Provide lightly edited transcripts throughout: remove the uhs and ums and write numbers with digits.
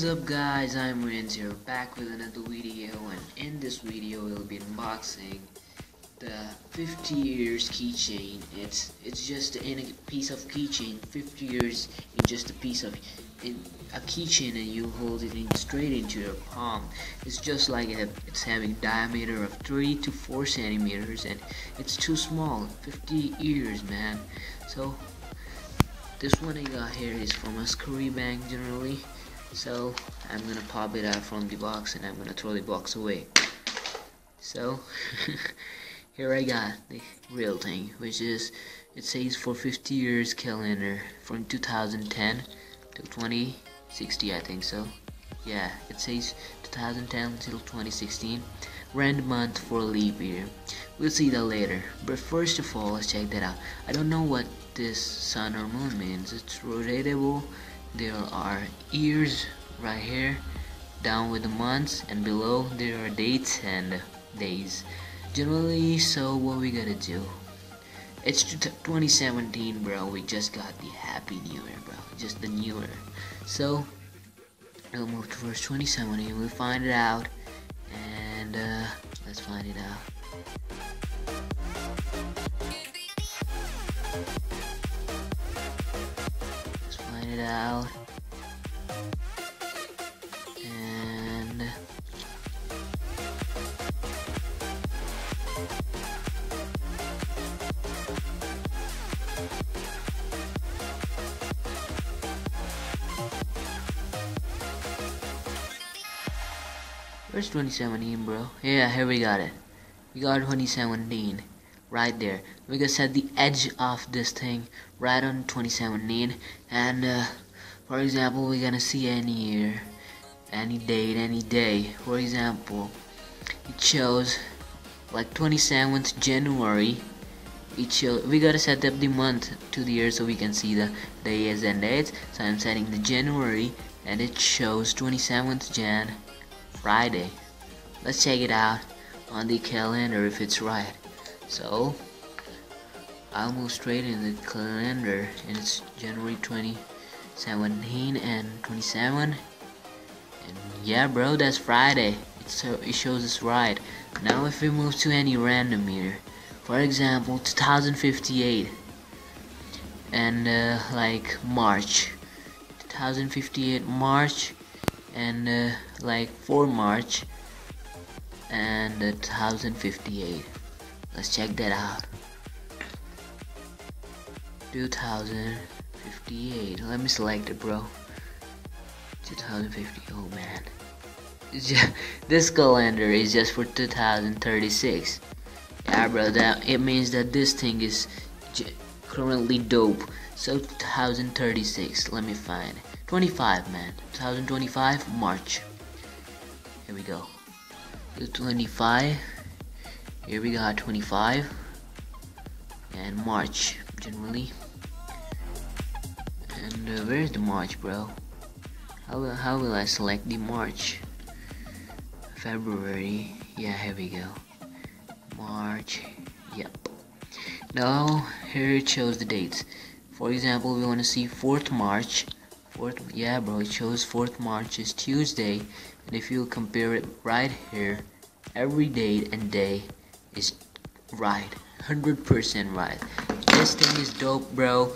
What is up guys, I'm Renz here, back with another video, and in this video we'll be unboxing the 50 years keychain. It's just in a piece of keychain, 50 years in just a piece of a keychain, and you hold it in straight into your palm. It's just like it's having diameter of 3 to 4 centimeters, and it's too small. 50 years, man. So this one I got here is from a Curry Bank generally. So I'm gonna pop it out from the box and I'm gonna throw the box away. So here I got the real thing, which is, it says for 50 years calendar from 2010 to 2060, I think so. Yeah, it says 2010 till 2016, random month for leap year. We'll see that later, but first of all, let's check that out. I don't know what this sun or moon means. It's rotatable. There are years right here, down with the months, and below there are dates and days generally. So what we gotta do, it's 2017, bro. We just got the happy new year, bro, just the new year. So we'll move to first 2017, we'll find it out, and let's find it out. It out, and where's 2017, bro? Yeah, here we got it. We got 2017 right there. We can set the edge of this thing right on 2017, and for example, we're gonna see any year, any date, any day. For example, it shows like 27th January. It shows, we gotta set up the month to the year so we can see the days and dates. So I'm setting the January, and it shows 27th Jan, Friday. Let's check it out on the calendar if it's right. So I'll move straight in the calendar, and it's January 2017 and 27, and yeah, bro, that's Friday. It shows us right. Now if we move to any random year, for example 2058, and like March, 2058 March, and like 4 March, and 2058. Let's check that out. 2058. Let me select it, bro. 2050. Oh man, this calendar is just for 2036. Yeah, bro. That it means that this thing is currently dope. So 2036. Let me find 25, man. 2025 March. Here we go. 25. Here we got 25 and March generally. And where's the March, bro? How will I select the March? February. Yeah, here we go. March. Yep. Now here it shows the dates. For example, we want to see 4th March. 4th. Yeah, bro. It shows 4th March is Tuesday. And if you compare it right here, every date and day is right, 100% right. This thing is dope, bro.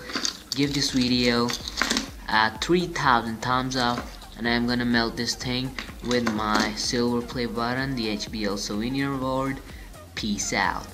Give this video 3,000 thumbs up, and I'm gonna melt this thing with my silver play button, the HBL souvenir award. Peace out.